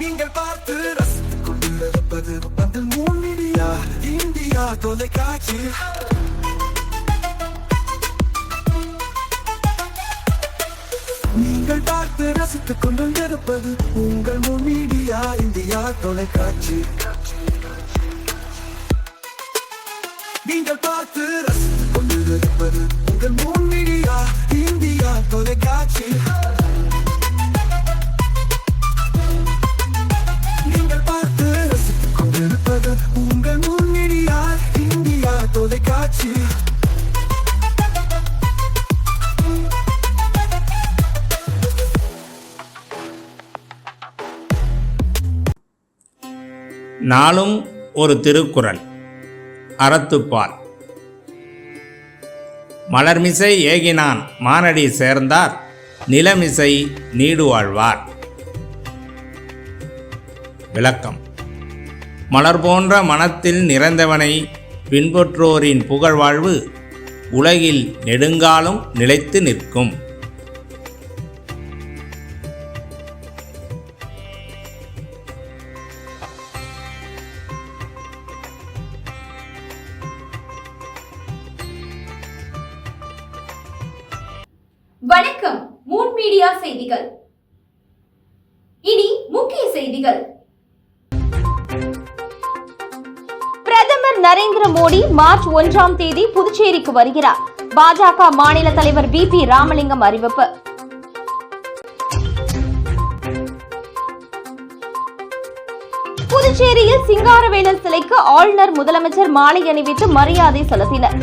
நீங்கள் பார்த்து ரசித்துக் கொண்டிருப்பது பந்தல் மூன் மீடியா இந்தியா தொலைக்காட்சி. நீங்கள் பார்த்து ரசித்துக் கொண்டிருப்பது உங்கள் மூன் மீடியா இந்தியா தொலைக்காட்சி. நீங்கள் பார்த்து ரசித்துக் கொண்டிருப்பது உங்கள் மூன் மீடியா இந்தியா தொலைக்காட்சி. நீங்கள் பார்த்து ரசித்துக் கொண்டிருப்பது உங்கள் மூன் மீடியா இந்தியா தொலைக்காட்சி. நாளும் ஒரு திருக்குறள். அறத்துப்பால். மலர்மிசை ஏகினான் மானடி சேர்ந்தார் நிலமிசை நீடு வாழ்வார். விளக்கம். மலர் போன்ற மனத்தில் நிறைந்தவனை பின்பற்றோரின் புகழ்வாழ்வு உலகில் நெடுங்காலம் நிலைத்து நிற்கும். வணக்கம். மூன் மீடியா செய்திகள். இனி முக்கிய செய்திகள். பிரதமர் நரேந்திர மோடி மார்ச் 1ஆம் தேதி புதுச்சேரிக்கு வருகிறார். பாஜக மாநில தலைவர் வி.பி. ராமலிங்கம் அறிவிப்பு. புதுச்சேரியில் சிங்காரவேலர் சிலைக்கு ஆளுநர் முதலமைச்சர் மாலை அணிவித்து மரியாதை செலுத்தினர்.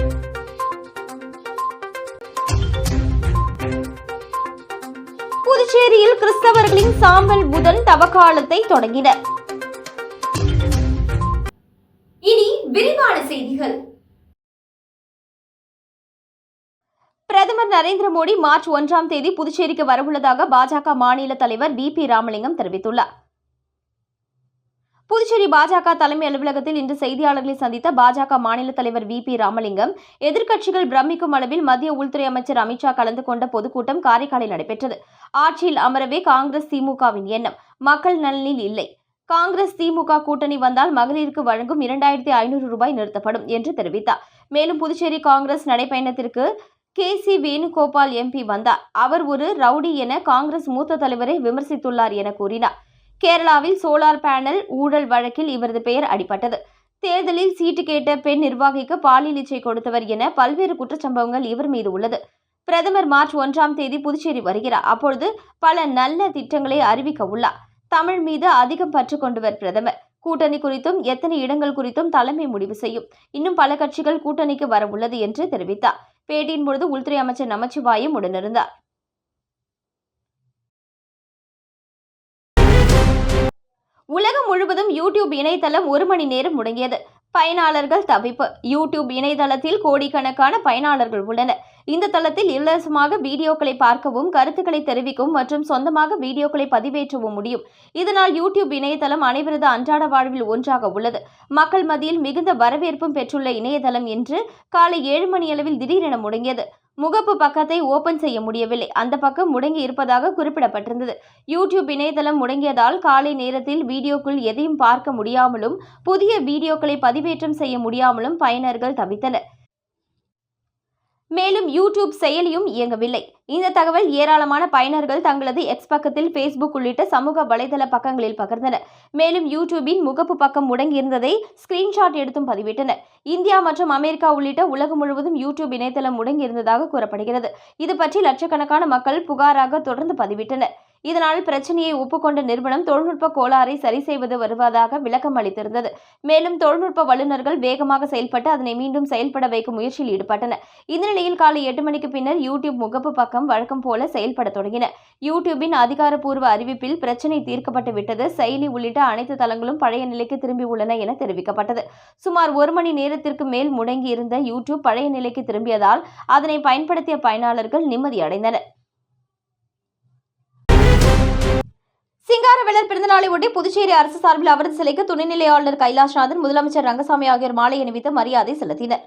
புதுச்சேரியில் கிறிஸ்தவர்களின் சாம்பல் புதன் தவக்காலத்தை தொடங்கினர். இனி விரிவான செய்திகள். பிரதமர் நரேந்திர மோடி மார்ச் 1ஆம் தேதி புதுச்சேரிக்கு வரவுள்ளதாக பாஜக மாநில தலைவர் வி.பி. ராமலிங்கம் தெரிவித்துள்ளார். புதுச்சேரி பாஜக தலைமை அலுவலகத்தில் இன்று செய்தியாளர்களை சந்தித்த பாஜக மாநில தலைவர் வி.பி. ராமலிங்கம், எதிர்க்கட்சிகள் பிரமிக்கும் அளவில் மத்திய உள்துறை அமைச்சர் அமித்ஷா கலந்து கொண்ட பொதுக்கூட்டம் காரைக்காலில் நடைபெற்றது. ஆட்சியில் அமரவே காங்கிரஸ் திமுகவின் எண்ணம், மக்கள் நலனில் இல்லை. காங்கிரஸ் திமுக கூட்டணி வந்தால் மகளிருக்கு வழங்கும் 2500 ரூபாய் நிறுத்தப்படும் என்று தெரிவித்தார். மேலும் புதுச்சேரி காங்கிரஸ் நடைபயணத்திற்கு கே.சி. வேணுகோபால் எம்பி வந்தார். அவர் ஒரு ரவுடி என காங்கிரஸ் மூத்த தலைவரை விமர்சித்துள்ளார் என கூறினார். கேரளாவில் சோலார் பேனல் ஊழல் வழக்கில் இவரது பெயர் அடிபட்டது. தேர்தலில் சீட்டு கேட்ட பெண் நிர்வாகிக்கு பாலியல் இச்சை கொடுத்தவர் என பல்வேறு குற்றச்சம்பவங்கள் இவர் மீது உள்ளது. பிரதமர் மார்ச் 1ஆம் தேதி புதுச்சேரி வருகிறார். அப்பொழுது பல நல்ல திட்டங்களை அறிவிக்க உள்ளார். தமிழ் மீது அதிகம் பற்று கொண்டவர் பிரதமர். கூட்டணி குறித்தும் எத்தனை இடங்கள் குறித்தும் தலைமை முடிவு செய்யும். இன்னும் பல கட்சிகள் கூட்டணிக்கு வர உள்ளது என்று தெரிவித்தார். பேட்டியின் பொழுது உள்துறை அமைச்சர் நமச்சிவாயம் உடனிருந்தார். உலகம் முழுவதும் யூடியூப் இணையதளம் 1 மணி நேரம் முடங்கியது. பயனாளர்கள் தவிப்பு. யூடியூப் இணையதளத்தில் கோடிக்கணக்கான பயனாளர்கள் உள்ளனர். இந்த தளத்தில் இலவசமாக வீடியோக்களை பார்க்கவும், கருத்துக்களை தெரிவிக்கவும் மற்றும் சொந்தமாக வீடியோக்களை பதிவேற்றவும் முடியும். இதனால் யூடியூப் இணையதளம் அனைவரது அன்றாட வாழ்வில் ஒன்றாக உள்ளது. மக்கள் மத்தியில் மிகுந்த வரவேற்பும் பெற்றுள்ள இணையதளம் இன்று காலை 7 மணியளவில் திடீரென முடங்கியது. முகப்பு பக்கத்தை ஓபன் செய்ய முடியவில்லை. அந்த பக்கம் முடங்கி இருப்பதாக குறிப்பிடப்பட்டிருந்தது. யூடியூப் இணையதளம் முடங்கியதால் காலை நேரத்தில் வீடியோக்குள் எதையும் பார்க்க முடியாமலும், புதிய வீடியோக்களை பதிவேற்றம் செய்ய முடியாமலும் பயனர்கள் தவித்தனர். மேலும் யூடியூப் செயலியும் இயங்கவில்லை. இந்த தகவல் ஏராளமான பயனர்கள் தங்களது எக்ஸ் பக்கத்தில், பேஸ்புக் உள்ளிட்ட சமூக வலைதள பக்கங்களில் பகிர்ந்தனர். மேலும் யூடியூபின் முகப்பு பக்கம் முடங்கியிருந்ததை ஸ்கிரீன்ஷாட் எடுத்தும் பதிவிட்டனர். இந்தியா மற்றும் அமெரிக்கா உள்ளிட்ட உலகம் முழுவதும் யூடியூப் இணையதளம் முடங்கியிருந்ததாக கூறப்படுகிறது. இது பற்றி லட்சக்கணக்கான மக்கள் புகாராக தொடர்ந்து பதிவிட்டனர். இதனால் பிரச்சனையை ஒப்புக்கொண்ட நிறுவனம் தொழில்நுட்ப கோளாறை சரி செய்து வருவதாக விளக்கம் அளித்திருந்தது. மேலும் தொழில்நுட்ப வல்லுநர்கள் வேகமாக செயல்பட்டு அதனை மீண்டும் செயல்பட வைக்கும் முயற்சியில் ஈடுபட்டனர். இந்த நிலையில் காலை 8 மணிக்கு பின்னர் யூடியூப் முகப்பு பக்கம் வழக்கம் போல செயல்பட தொடங்கின. யூடியூபின் அதிகாரப்பூர்வ அறிவிப்பில் பிரச்சனை தீர்க்கப்பட்டு விட்டது, செயலி உள்ளிட்ட அனைத்து தளங்களும் பழைய நிலைக்கு திரும்பியுள்ளன என தெரிவிக்கப்பட்டது. சுமார் 1 மணி நேரத்திற்கு மேல் முடங்கி இருந்த யூடியூப் பழைய நிலைக்கு திரும்பியதால் அதனை பயன்படுத்திய பயனாளர்கள் நிம்மதியடைந்தனர். சிங்காரவேலர் பிறந்தநாளை ஒட்டி புதுச்சேரி அரசு சார்பில் அவரது சிலைக்கு துணைநிலை ஆளுநர் கைலாஷ்நாதன், முதலமைச்சர் ரங்கசாமி ஆகியோர் மாலை அணிவித்து மரியாதை செலுத்தினர்.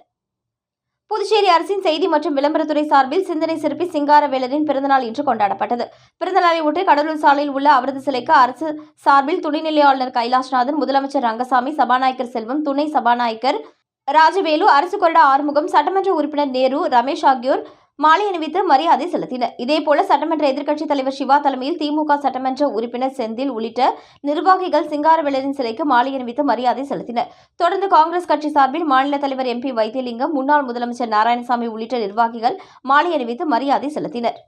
புதுச்சேரி அரசின் செய்தி மற்றும் விளம்பரத்துறை சார்பில் சிந்தனை சிற்பி சிங்காரவேலரின் பிறந்தநாள் இன்று கொண்டாடப்பட்டது. பிறந்தநாளை ஒட்டி கடலூர் சாலையில் உள்ள அவரது சிலைக்கு அரசு சார்பில் துணைநிலை ஆளுநர் கைலாஷ்நாதன், முதலமைச்சர் ரங்கசாமி, சபாநாயகர் செல்வம், துணை சபாநாயகர் ராஜவேலு, அரசு கொறடா ஆறுமுகம், சட்டமன்ற உறுப்பினர் நேரு, ரமேஷ் ஆகியோர் மாலை அணிவித்து மரியாதை செலுத்தினர். இதேபோல சட்டமன்ற எதிர்க்கட்சித் தலைவர் சிவா தலைமையில் திமுக சட்டமன்ற உறுப்பினர் செந்தில் உள்ளிட்ட நிர்வாகிகள் சிங்காரவேலரின் சிலைக்கு மாலை அணிவித்து மரியாதை செலுத்தினர். தொடர்ந்து காங்கிரஸ் கட்சி சார்பில் மாநில தலைவர் MP வைத்தியலிங்கம், முன்னாள் முதலமைச்சர் நாராயணசாமி உள்ளிட்ட நிர்வாகிகள் மாலை அணிவித்து மரியாதை செலுத்தினர்.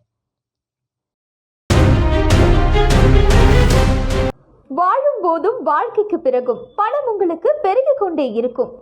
வாழும் போதும் வாழ்க்கைக்கு பிறகும் பணம் உங்களுக்கு பெருகிக் கொண்டே இருக்கும்.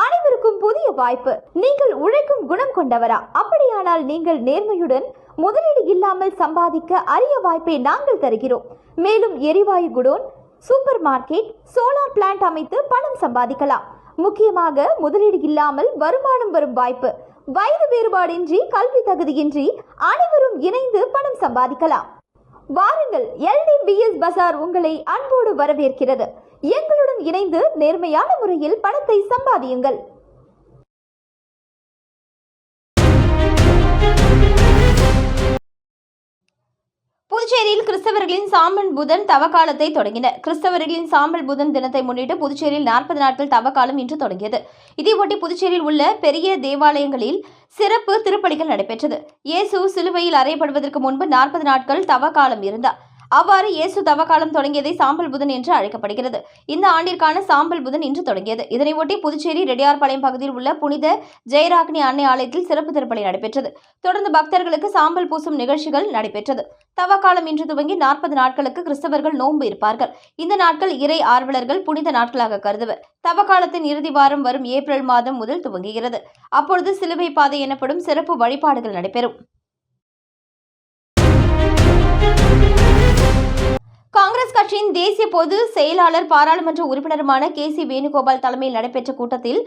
அனைவருக்கும் புதிய வாய்ப்பு. நீங்கள் உழைக்கும் குணம் கொண்டவரா? அப்படியானால் நீங்கள் நேர்மையுடன் முதலீடு இல்லாமல் சம்பாதிக்க அரிய வாய்ப்பை நாங்கள் தருகிறோம். மேலும் எரிவாயு godown, super market, solar plant அமைத்து பணம் சம்பாதிக்கலாம். முக்கியமாக முதலீடு இல்லாமல் வருமானம் வரும் வாய்ப்பு. வயது வேறுபாடின்றி, கல்வி தகுதியின்றி அனைவரும் இணைந்து பணம் சம்பாதிக்கலாம். வாருங்கள், LDBS பஜார் உங்களை அன்போடு வரவேற்கிறது. எங்களுடன் இணைந்து நேர்மையான முறையில் பணத்தை சம்பாதியுங்கள். புதுச்சேரியில் கிறிஸ்தவர்களின் சாம்பல் புதன் தவக்காலத்தை தொடங்கினர். கிறிஸ்தவர்களின் சாம்பல் புதன் தினத்தை முன்னிட்டு புதுச்சேரியில் 40 நாட்கள் தவக்காலம் இன்று தொடங்கியது. இதையொட்டி புதுச்சேரியில் உள்ள பெரிய தேவாலயங்களில் சிறப்பு திருப்பலிகள் நடைபெற்றது. இயேசு சிலுவையில் அறையப்படுவதற்கு முன்பு 40 நாட்கள் தவக்காலம் இருந்தார். அவ்வாறு இயேசு தவக்காலம் தொடங்கியதை சாம்பல் புதன் என்று அழைக்கப்படுகிறது. இந்த ஆண்டிற்கான சாம்பல் புதன் இன்று தொடங்கியது. இதனையொட்டி புதுச்சேரி ரெட்டியார்பாளையம் பகுதியில் உள்ள புனித ஜெயராக்னி அன்னை ஆலயத்தில் சிறப்பு திருப்பலி நடைபெற்றது. தொடர்ந்து பக்தர்களுக்கு சாம்பல் பூசும் நிகழ்ச்சிகள் நடைபெற்றது. தவக்காலம் இன்று துவங்கி 40 நாட்களுக்கு கிறிஸ்தவர்கள் நோன்பு இருப்பார்கள். இந்த நாட்கள் இறை ஆர்வலர்கள் புனித நாட்களாக கருதுவர். தவக்காலத்தின் இறுதி வாரம் வரும் ஏப்ரல் மாதம் முதல் துவங்குகிறது. அப்பொழுது சிலுவை பாதை எனப்படும் சிறப்பு வழிபாடுகள் நடைபெறும். காங்கிரஸ் கட்சியின் தேசிய பொது செயலாளர், பாராளுமன்ற உறுப்பினருமான KC வேணுகோபால் தலைமையில் நடைபெற்ற கூட்டத்தில்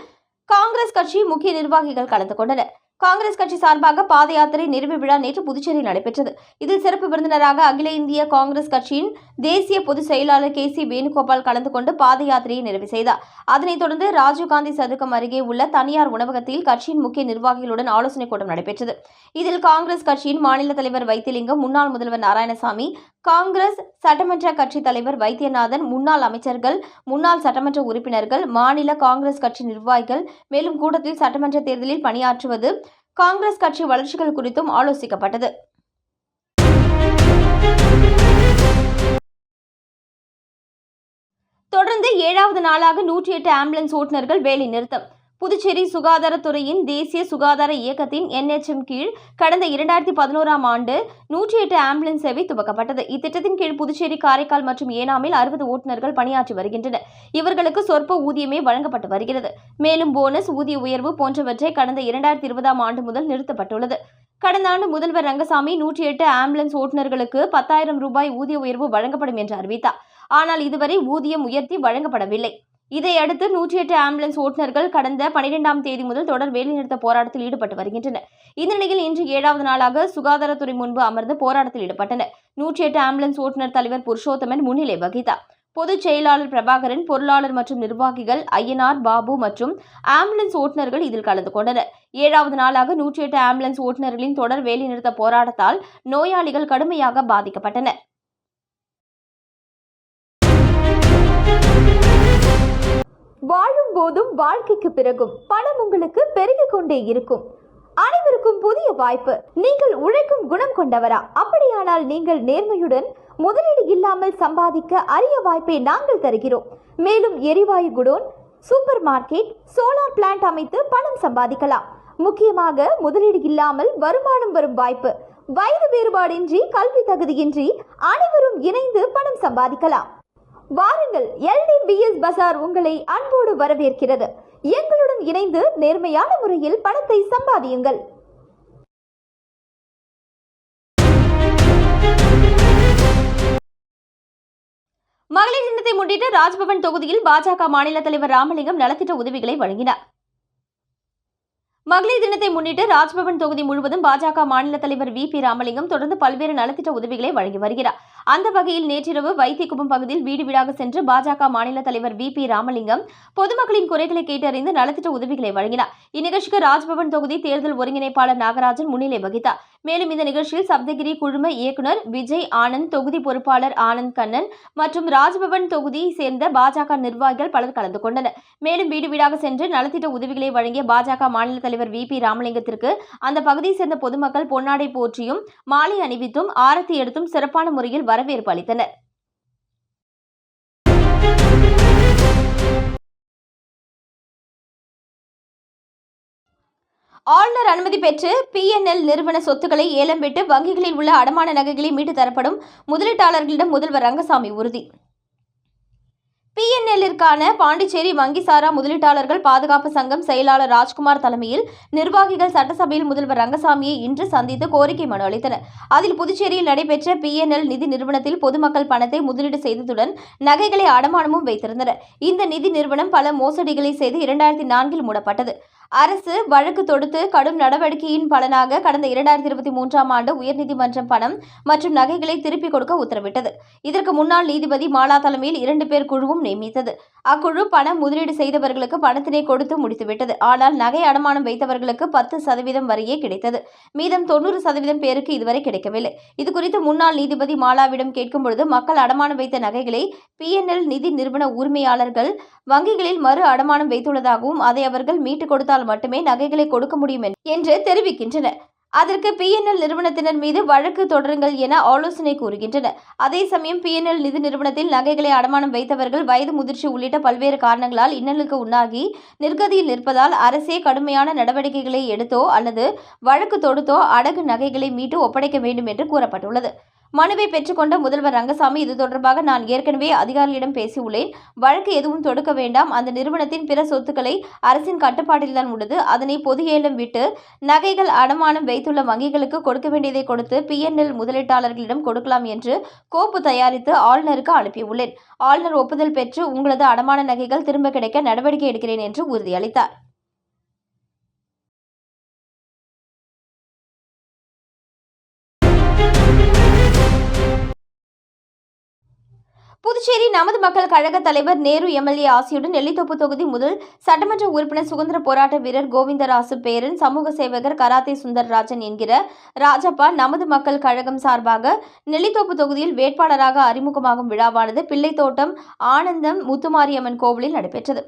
காங்கிரஸ் கட்சி முக்கிய நிர்வாகிகள் கலந்து கொண்டனர். காங்கிரஸ் கட்சி சார்பாக பாத யாத்திரை நிறைவு விழா நேற்று புதுச்சேரியில் நடைபெற்றது. இதில் சிறப்பு விருந்தினராக அகில இந்திய காங்கிரஸ் கட்சியின் தேசிய பொதுச் செயலாளர் KC வேணுகோபால் கலந்து கொண்டு பாத யாத்திரையை நிறைவு செய்தார். அதனைத் தொடர்ந்து ராஜீவ்காந்தி சதுக்கம் அருகே உள்ள தனியார் உணவகத்தில் கட்சியின் முக்கிய நிர்வாகிகளுடன் ஆலோசனைக் கூட்டம் நடைபெற்றது. இதில் காங்கிரஸ் கட்சியின் மாநில தலைவர் வைத்திலிங்கம், முன்னாள் முதல்வர் நாராயணசாமி, காங்கிரஸ் சட்டமன்ற கட்சி தலைவர் வைத்தியநாதன், முன்னாள் அமைச்சர்கள், முன்னாள் சட்டமன்ற உறுப்பினர்கள், மாநில காங்கிரஸ் கட்சி நிர்வாகிகள், மேலும் கூட்டத்தில் சட்டமன்ற தேர்தலில் பணியாற்றுவது, காங்கிரஸ் கட்சி வளர்ச்சிகள் குறித்தும் ஆலோசிக்கப்பட்டது. தொடர்ந்து 7வது நாளாக 108 ஆம்புலன்ஸ் ஓட்டுநர்கள் வேலை நிறுத்தம். புதுச்சேரி சுகாதாரத்துறையின் தேசிய சுகாதார இயக்கத்தின் NHM கீழ் கடந்த 2011ஆம் ஆண்டு 108 ஆம்புலன்ஸ் சேவை துவக்கப்பட்டது. இத்திட்டத்தின் கீழ் புதுச்சேரி, காரைக்கால் மற்றும் ஏனாமில் 60 ஓட்டுநர்கள் பணியாற்றி வருகின்றனர். இவர்களுக்கு சொற்ப ஊதியமே வழங்கப்பட்டு வருகிறது. மேலும் போனஸ், ஊதிய உயர்வு போன்றவற்றை கடந்த 2020ஆம் ஆண்டு முதல் நிறுத்தப்பட்டுள்ளது. கடந்த ஆண்டு முதல்வர் ரங்கசாமி 108 ஆம்புலன்ஸ் ஓட்டுநர்களுக்கு 10,000 ரூபாய் ஊதிய உயர்வு வழங்கப்படும் என்று அறிவித்தார். ஆனால் இதுவரை ஊதியம் உயர்த்தி வழங்கப்படவில்லை. இதையடுத்து 108 ஆம்புலன்ஸ் ஓட்டுநர்கள் கடந்த 12ஆம் தேதி முதல் தொடர் வேலைநிறுத்த போராட்டத்தில் ஈடுபட்டு வருகின்றனர். இந்த நிலையில் இன்று 7வது நாளாக சுகாதாரத்துறை முன்பு அமர்ந்து போராட்டத்தில் ஈடுபட்டனர். 108 ஆம்புலன்ஸ் ஓட்டுநர் தலைவர் புருஷோத்தமன் முன்னிலை வகித்தார். பொதுச் செயலாளர் பிரபாகரன், பொருளாளர் மற்றும் நிர்வாகிகள் ஐயனார், பாபு மற்றும் ஆம்புலன்ஸ் ஓட்டுநர்கள் இதில் கலந்து கொண்டனர். 7வது நாளாக 108 ஆம்புலன்ஸ் ஓட்டுநர்களின் தொடர் வேலைநிறுத்த போராட்டத்தால் நோயாளிகள் கடுமையாக பாதிக்கப்பட்டனர். வாழும் போதும் வாழ்க்கைக்கு பிறகும் பணம் உங்களுக்கு பெருகிக் கொண்டே இருக்கும். அனைவருக்கும் புதிய வாய்ப்பு. நீங்கள் உழைக்கும் குணம் கொண்டவரா? அப்படியானால் நீங்கள் நேர்மையுடன் முதலீடு இல்லாமல் சம்பாதிக்க அரிய வாய்ப்பை நாங்கள் தருகிறோம். மேலும் எரிவாயு godown, super market, solar plant அமைத்து பணம் சம்பாதிக்கலாம். முக்கியமாக முதலீடு இல்லாமல் வருமானம் வரும் வாய்ப்பு. வயது வேறுபாடின்றி, கல்வி தகுதியின்றி அனைவரும் இணைந்து பணம் சம்பாதிக்கலாம். வாருங்கள், LDBS பஜார் உங்களை அன்போடு வரவேற்கிறது. எங்களுடன் இணைந்து நேர்மையான முறையில் பணத்தை சம்பாதியுங்கள். மகளிர் தினத்தை முன்னிட்டு ராஜ்பவன் தொகுதியில் பாஜக மாநில தலைவர் ராமலிங்கம் நலத்திட்ட உதவிகளை வழங்கினார். மகளிர் தினத்தை முன்னிட்டு ராஜ்பவன் தொகுதி முழுவதும் பாஜக மாநில தலைவர் VP ராமலிங்கம் தொடர்ந்து பல்வேறு நலத்திட்ட உதவிகளை வழங்கி வருகிறார். அந்த வகையில் நேற்றிரவு வைத்திக்குப்பம் பகுதியில் வீடு வீடாக சென்று பாஜக மாநில தலைவர் VP ராமலிங்கம் பொதுமக்களின் குறைகளை கேட்டறிந்து நலத்திட்ட உதவிகளை வழங்கினார். இந்நிகழ்ச்சிக்கு ராஜ்பவன் தொகுதி தேர்தல் ஒருங்கிணைப்பாளர் நாகராஜன் முன்னிலை வகித்தார். மேலும் இந்த நிகழ்ச்சியில் சப்தகிரி குழும இயக்குநர் விஜய் ஆனந்த், தொகுதி பொறுப்பாளர் ஆனந்த் கண்ணன் மற்றும் ராஜ்பவன் தொகுதியை சேர்ந்த பாஜக நிர்வாகிகள் பலர் கலந்து கொண்டனர். மேலும் வீடு வீடாக சென்று நலத்திட்ட உதவிகளை வழங்கிய பாஜக மாநில தலைவர் VP ராமலிங்கத்திற்கு அந்த பகுதியை சேர்ந்த பொதுமக்கள் பொன்னாடை போற்றியும் மாலை அணிவித்தும் ஆரத்தி எடுத்தும் சிறப்பான முறையில் வரவேற்பு அளித்தனர். ஆளுநர் அனுமதி பெற்று PNL நிறுவன சொத்துக்களை ஏலம் விட்டு வங்கிகளில் உள்ள அடமான நகைகளை மீட்டு தரப்படும் முதலீட்டாளர்களிடம் முதல்வர் ரங்கசாமி உறுதி. PNLற்கான பாண்டிச்சேரி வங்கி சாரா முதலீட்டாளர்கள் பாதுகாப்பு சங்கம் செயலாளர் ராஜ்குமார் தலைமையில் நிர்வாகிகள் சட்டசபையில் முதல்வர் ரங்கசாமியை இன்று சந்தித்து கோரிக்கை மனு அளித்தனர். அதில் புதுச்சேரியில் நடைபெற்ற PNL நிதி நிறுவனத்தில் பொதுமக்கள் பணத்தை முதலீடு செய்ததுடன் நகைகளை அடமானமும் வைத்திருந்தனர். இந்த நிதி நிறுவனம் பல மோசடிகளை செய்து 2004 மூடப்பட்டது. அரசு வழக்கு தொடுத்து கடும் நடவடிக்கையின் பலனாக கடந்த 2023ஆம் ஆண்டு உயர்நீதிமன்றம் பணம் மற்றும் நகைகளை திருப்பிக் கொடுக்க உத்தரவிட்டது. இதற்கு முன்னாள் நீதிபதி மாலா தலைமையில் 2 பேர் குழுவும் நியமித்தது. அக்குழு பணம் முதலீடு செய்தவர்களுக்கு பணத்தினை கொடுத்து முடித்துவிட்டது. ஆனால் நகை அடமானம் வைத்தவர்களுக்கு 10% வரையே கிடைத்தது. மீதம் 90% பேருக்கு இதுவரை கிடைக்கவில்லை. இதுகுறித்து முன்னாள் நீதிபதி மாலாவிடம் கேட்கும்பொழுது மக்கள் அடமானம் வைத்த நகைகளை PNL நிதி நிறுவன உரிமையாளர்கள் வங்கிகளில் மறு அடமானம் வைத்துள்ளதாகவும் அதை அவர்கள் மீட்டுக் கொடுத்தால் மட்டுமே நகைகளை கொடுக்க முடியும் என்று தெரிவிக்கின்றனர். அதற்கு PNL நிறுவனத்தினர் மீது வழக்கு தொடருங்கள் என ஆலோசனை கூறுகின்றனர். அதே சமயம் PNL நிதி நிறுவனத்தில் நகைகளை அடமானம் வைத்தவர்கள் வயது முதிர்ச்சி உள்ளிட்ட பல்வேறு காரணங்களால் இன்னலுக்கு உண்டாகி நிர்கதியில் நிற்பதால் அரசே கடுமையான நடவடிக்கைகளை எடுத்தோ அல்லது வழக்கு தொடுத்தோ அடகு நகைகளை மீட்டு ஒப்படைக்க வேண்டும் என்று கூறப்பட்டுள்ளது. மனுவை பெற்றுக்கொண்ட முதல்வர் ரங்கசாமி இது தொடர்பாக நான் ஏற்கனவே அதிகாரிகளிடம் பேசியுள்ளேன். வழக்கு எதுவும் தொடுக்க வேண்டாம். அந்த நிறுவனத்தின் பிற சொத்துக்களை அரசின் கட்டுப்பாட்டில்தான் உள்ளது. அதனை பொது ஏலம் விட்டு நகைகள் அடமானம் வைத்துள்ள வங்கிகளுக்கு கொடுக்க வேண்டியதை கொடுத்து PNL முதலீட்டாளர்களிடம் கொடுக்கலாம் என்று கோப்பு தயாரித்து ஆளுநருக்கு அனுப்பியுள்ளேன். ஆளுநர் ஒப்புதல் பெற்று உங்களது அடமான நகைகள் திரும்ப கிடைக்க நடவடிக்கை எடுக்கிறேன் என்று உறுதியளித்தார். புதுச்சேரி நமது மக்கள் கழக தலைவர் நேரு MLA ஆசியுடன் நெல்லித்தோப்பு தொகுதி முதல் சட்டமன்ற உறுப்பினர் சுதந்திர போராட்ட வீரர் கோவிந்தராசு பேரன் சமூக சேவகர் கராத்தே சுந்தரராஜன் என்கிற ராஜப்பா நமது மக்கள் கழகம் சார்பாக நெல்லித்தோப்பு தொகுதியில் வேட்பாளராக அறிமுகமாகும் விழாவானது பிள்ளைத்தோட்டம் ஆனந்தம் முத்துமாரியம்மன் கோவிலில் நடைபெற்றது.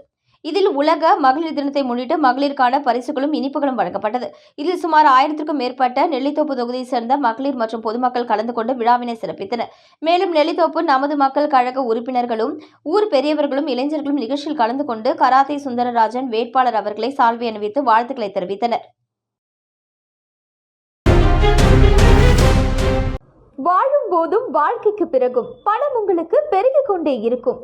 இதில் உலக மகளிர் தினத்தை முன்னிட்டு மகளிருக்கான பரிசுகளும் இனிப்புகளும் வழங்கப்பட்டது. இதில் சுமார் 1000க்கும் மேற்பட்ட நெல்லித்தோப்பு தொகுதியை சேர்ந்த மகளிர் மற்றும் பொதுமக்கள் கலந்து கொண்டு விழாவினை சிறப்பித்தனர். மேலும் நெல்லித்தோப்பு நமது மக்கள் கழக உறுப்பினர்களும் ஊர் பெரியவர்களும் இளைஞர்களும் நிகழ்ச்சியில் கலந்து கொண்டு கராத்தே சுந்தரராஜன் வேட்பாளர் அவர்களை சால்வை அணிவித்து வாழ்த்துக்களை தெரிவித்தனர். வாழும் போதும் வாழ்க்கைக்கு பிறகும் பணம் உங்களுக்கு பெருகிக் கொண்டே இருக்கும்.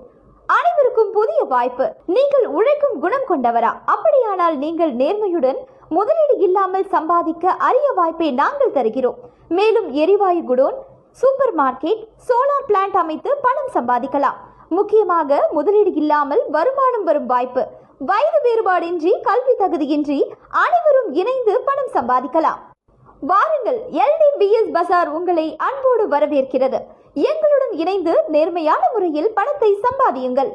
அனைவருக்கும் புதிய வாய்ப்பு. நீங்கள் உழைக்கும் குணம் கொண்டவரா? அப்படியானால் நீங்கள் நேர்மையுடன் முதலீடு இல்லாமல் சம்பாதிக்க அரிய வாய்ப்பை நாங்கள் தருகிறோம். மேலும் எரிவாயு godown, super market, solar plant அமைத்து பணம் சம்பாதிக்கலாம். முக்கியமாக முதலீடு இல்லாமல் வருமானம் வரும் வாய்ப்பு. வயது வேறுபாடின்றி கல்வி தகுதியின்றி அனைவரும் இணைந்து பணம் சம்பாதிக்கலாம். வாருங்கள், LDBS பஜார் உங்களை அன்போடு வரவேற்கிறது. எங்களுடன் இணைந்து நேர்மையான முறையில் பணத்தை சம்பாதியுங்கள்.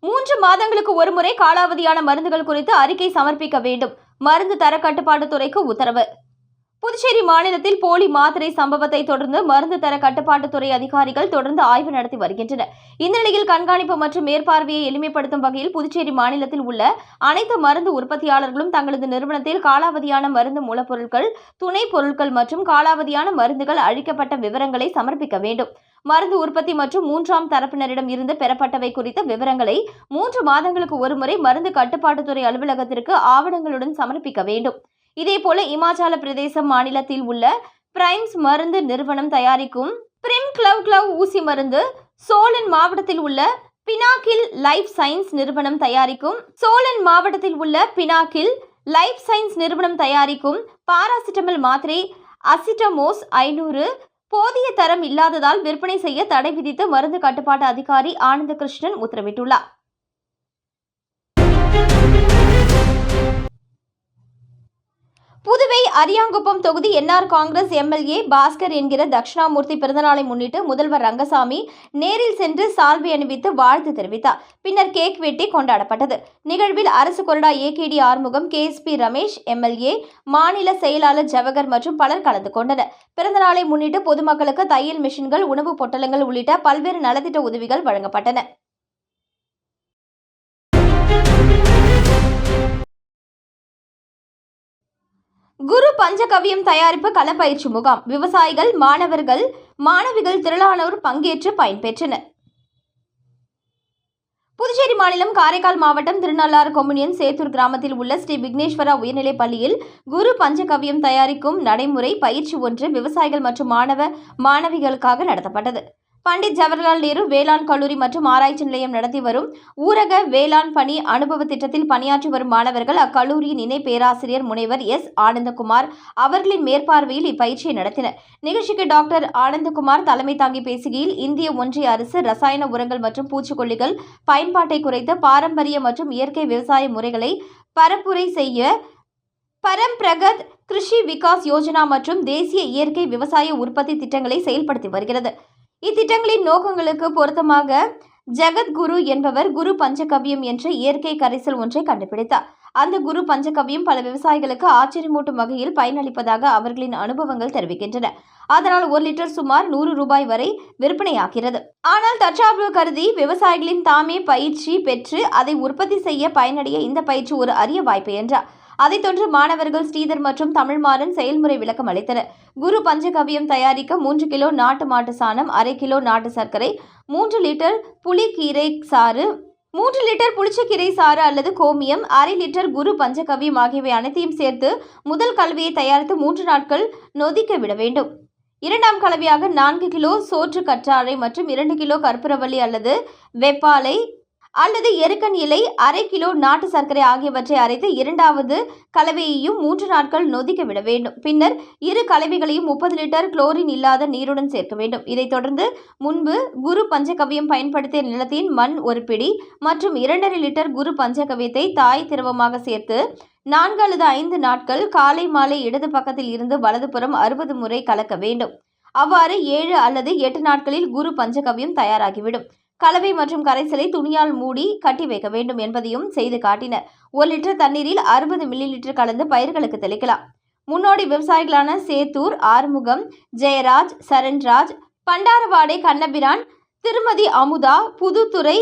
மூன்று மாதங்களுக்கு ஒருமுறை காலாவதியான மருந்துகள் குறித்து அறிக்கை சமர்ப்பிக்க வேண்டும். மருந்து தர கட்டுப்பாட்டு துறைக்கு உத்தரவு. புதுச்சேரி மாநிலத்தில் போலி மாத்திரை சம்பவத்தை தொடர்ந்து மருந்து தர கட்டுப்பாட்டுத்துறை அதிகாரிகள் தொடர்ந்து ஆய்வு நடத்தி வருகின்றனர். இந்த நிலையில் கண்காணிப்பு மற்றும் மேற்பார்வையை எளிமைப்படுத்தும் வகையில் புதுச்சேரி மாநிலத்தில் உள்ள அனைத்து மருந்து உற்பத்தியாளர்களும் தங்களது நிறுவனத்தில் காலாவதியான மருந்து மூலப்பொருட்கள், துணை பொருட்கள் மற்றும் காலாவதியான மருந்துகள் அழிக்கப்பட்ட விவரங்களை சமர்ப்பிக்க வேண்டும். மருந்து உற்பத்தி மற்றும் 3ஆம் தரப்பினரிடம் இருந்து பெறப்பட்டவை குறித்த விவரங்களை 3 மாதங்களுக்கு ஒருமுறை மருந்து கட்டுப்பாட்டுத்துறை அலுவலகத்திற்கு ஆவணங்களுடன் சமர்ப்பிக்க வேண்டும். இதேபோல இமாச்சல பிரதேசம் மாநிலத்தில் உள்ள பிரைம்ஸ் மருந்து நிறுவனம் தயாரிக்கும் பிரிம் கிளவ் ஊசி மருந்து, சோலன் மாவட்டத்தில் உள்ள பினாக்கில் லைஃப் சயின்ஸ் நிறுவனம் தயாரிக்கும் பாராசிட்டமல் மாத்திரை அசிட்டமோஸ் 500, போதிய தரம் இல்லாததால் விற்பனை செய்ய தடை விதித்து மருந்து கட்டுப்பாட்டு அதிகாரி ஆனந்த கிருஷ்ணன் உத்தரவிட்டுள்ளார். புதுவை அரியாங்குப்பம் தொகுதி என்ஆர் காங்கிரஸ் எம்எல்ஏ பாஸ்கர் என்கிற தட்சிணாமூர்த்தி பிறந்தநாளை முன்னிட்டு முதல்வர் ரங்கசாமி நேரில் சென்று சால்வை அணிவித்து வாழ்த்து தெரிவித்தார். பின்னர் கேக் வெட்டி கொண்டாடப்பட்டது. நிகழ்வில் அரசு கொறடா AKT Arumugam, KSP Ramesh MLA, மாநில செயலாளர் ஜவஹர் மற்றும் பலர் கலந்து கொண்டனர். பிறந்தநாளை முன்னிட்டு பொதுமக்களுக்கு தையல் மிஷின்கள், உணவுப் பொட்டலங்கள் உள்ளிட்ட பல்வேறு நலத்திட்ட உதவிகள் வழங்கப்பட்டன. குரு பஞ்சகவியம் தயாரிப்பு களப்பயிற்சி முகாம். விவசாயிகள், மாணவிகள் திரளானோர் பங்கேற்று பயன்பெற்றனர். புதுச்சேரி மாநிலம் காரைக்கால் மாவட்டம் திருநள்ளாறு கொம்யூனியன் சேத்தூர் கிராமத்தில் உள்ள ஸ்ரீ விக்னேஸ்வரா உயர்நிலைப் பள்ளியில் குரு பஞ்சகவியம் தயாரிக்கும் நடைமுறை பயிற்சி ஒன்று விவசாயிகள் மற்றும் மாணவிகளுக்காக நடத்தப்பட்டது. பண்டிட் ஜவஹர்லால் நேரு வேளாண் கல்லூரி மற்றும் ஆராய்ச்சி நிலையம் நடத்தி வரும் ஊரக வேளாண் பணி அனுபவ திட்டத்தில் பணியாற்றி வரும் மாணவர்கள் அக்கல்லூரியின் இணை பேராசிரியர் முனைவர் எஸ். ஆனந்தகுமார் அவர்களின் மேற்பார்வையில் இப்பயிற்சியை நடத்தினர். நிகழ்ச்சிக்கு டாக்டர் ஆனந்தகுமார் தலைமை தாங்கி பேசுகையில், இந்திய ஒன்றிய அரசு ரசாயன உரங்கள் மற்றும் பூச்சிக்கொல்லிகள் பயன்பாட்டை குறைத்து பாரம்பரிய மற்றும் இயற்கை விவசாய முறைகளை பரப்புரை செய்ய பரம்பிரகத் கிருஷி விகாஸ் யோஜனா மற்றும் தேசிய இயற்கை விவசாய உற்பத்தி திட்டங்களை செயல்படுத்தி வருகிறது. இத்திட்டங்களின் நோக்கங்களுக்கு பொருத்தமாக ஜெகத்குரு என்பவர் குரு பஞ்சகவியம் என்ற இயற்கை கரைசல் ஒன்றை கண்டுபிடித்தார். அந்த குரு பஞ்சகவியம் பல விவசாயிகளுக்கு ஆச்சரியமூட்டும் வகையில் பயனளிப்பதாக அவர்களின் அனுபவங்கள் தெரிவிக்கின்றன. அதனால் 1 லிட்டர் சுமார் 100 ரூபாய் வரை விற்பனையாகிறது. ஆனால் தற்சார்பு கருதி விவசாயிகளின் தாமே பயிற்சி பெற்று அதை உற்பத்தி செய்ய பயனடைய இந்த பயிற்சி ஒரு அரிய வாய்ப்பு என்றார். அதைத் தொடர்ந்து மாணவர்கள் ஸ்ரீதர் மற்றும் தமிழ்மாறன் செயல்முறை விளக்கம் அளித்தனர். குரு பஞ்சகவியம் தயாரிக்க 3 கிலோ நாட்டு மாட்டு சாணம், 1/2 கிலோ நாட்டு சர்க்கரை, 3 லிட்டர் புளிச்சக்கீரை சாறு அல்லது கோமியம், 1/2 லிட்டர் குரு பஞ்சகவியம் ஆகியவை அனைத்தையும் சேர்த்து முதல் கலவையை தயாரித்து 3 நாட்கள் நொதிக்க விட வேண்டும். 2ஆம் கலவையாக 4 கிலோ சோற்று கற்றாழை மற்றும் 2 கிலோ கற்பூரவள்ளி அல்லது வெப்பாலை அல்லது எருக்கன் இலை, 1/2 கிலோ நாட்டு சர்க்கரை ஆகியவற்றை அரைத்து 2வது கலவையையும் 3 நாட்கள் நொதிக்க விட வேண்டும். பின்னர் இரு கலவைகளையும் 30 லிட்டர் குளோரின் இல்லாத நீருடன் சேர்க்க வேண்டும். இதைத் தொடர்ந்து முன்பு குரு பஞ்சகவியம் பயன்படுத்திய நிலத்தின் மண் 1 பிடி மற்றும் 2.5 லிட்டர் குரு பஞ்சகவியத்தை தாய் திரவமாக சேர்த்து 4 அல்லது 5 நாட்கள் காலை மாலை இடது பக்கத்தில் இருந்து வலதுபுறம் 60 முறை கலக்க வேண்டும். அவ்வாறு 7 அல்லது 8 நாட்களில் குரு பஞ்சகவியம் தயாராகிவிடும். கலவை மற்றும் கரைசலை துணியால் மூடி கட்டி வைக்க வேண்டும் என்பதையும் செய்து காட்டினர். 1 லிட்டர் தண்ணீரில் 60 மில்லி லிட்டர் கலந்து பயிர்களுக்கு தெளிக்கலாம். முன்னோடி விவசாயிகளான சேத்தூர் ஆறுமுகம், ஜெயராஜ், சரண்ராஜ், பண்டாரவாடை கண்ணபிரான், திருமதி அமுதா, புதுத்துறை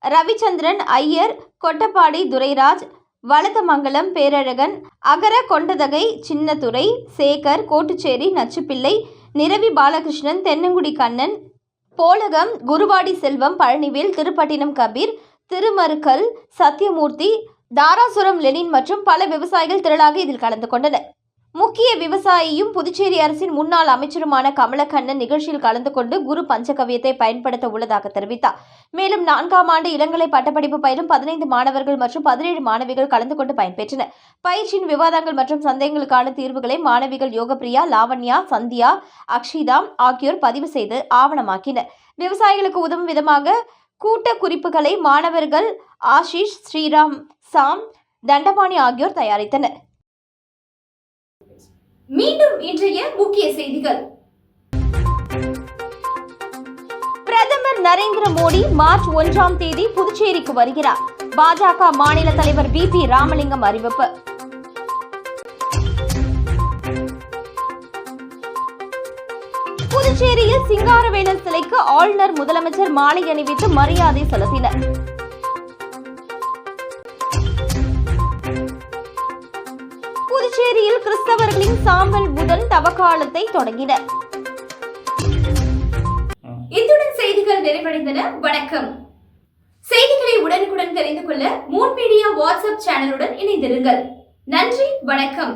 ரவிச்சந்திரன், ஐயர், கொட்டப்பாடி துரைராஜ், வளத்தமங்கலம் பேரழகன், அகர கொண்டதகை சின்னத்துறை, சேகர், கோட்டுச்சேரி நச்சுப்பிள்ளை, நிரவி பாலகிருஷ்ணன், தென்னங்குடி கண்ணன், போலகம், குருவாடி செல்வம், பழனிவேல், திருப்பட்டினம் கபீர், திருமருக்கல் சத்தியமூர்த்தி, தாராசுரம் லெனின் மற்றும் பல விவசாயிகள் திரளாக இதில் கலந்து கொண்டனர். முக்கிய விவசாயியும் புதுச்சேரி அரசின் முன்னாள் அமைச்சருமான கமலக்கண்ணன் நிகழ்ச்சியில் கலந்து கொண்டு குரு பஞ்சகவியத்தை பயன்படுத்த உள்ளதாக தெரிவித்தார். மேலும் 4ஆம் ஆண்டு இளங்கலை பட்டப்படிப்பு பயிலும் 15 மாணவர்கள் மற்றும் 17 மாணவிகள் கலந்து கொண்டு பயன்பெற்றனர். பயிற்சியின் விவாதங்கள் மற்றும் சந்தேகங்களுக்கான தீர்வுகளை மாணவிகள் யோகப்பிரியா, லாவண்யா, சந்தியா, அக்ஷிதா ஆகியோர் பதிவு செய்து ஆவணமாக்கினர். விவசாயிகளுக்கு உதவும் விதமாக கூட்ட குறிப்புகளை மாணவர்கள் ஆஷிஷ், ஸ்ரீராம், சாம், தண்டபாணி ஆகியோர் தயாரித்தனர். மீண்டும் இன்றைய முக்கிய செய்திகள். பிரதமர் நரேந்திர மோடி மார்ச் 1ஆம் தேதி புதுச்சேரிக்கு வருகிறார். பாஜக மாநில தலைவர் VP ராமலிங்கம் அறிவிப்பு. புதுச்சேரியில் சிங்காரவேலர் சிலைக்கு ஆளுநர், முதலமைச்சர் மாலை அணிவித்து மரியாதை செலுத்தினர். புதுச்சேரியில் கிறிஸ்தவர்களின் சாம்பல் புதன் தவக்காலத்தை தொடங்கினர். இத்துடன் செய்திகள் நிறைவடைந்தன. வணக்கம். செய்திகளை உடனுக்குடன் தெரிந்து கொள்ள மூன் மீடியா வாட்ஸ்அப் சேனலுடன் இணைந்திருங்கள். நன்றி, வணக்கம்.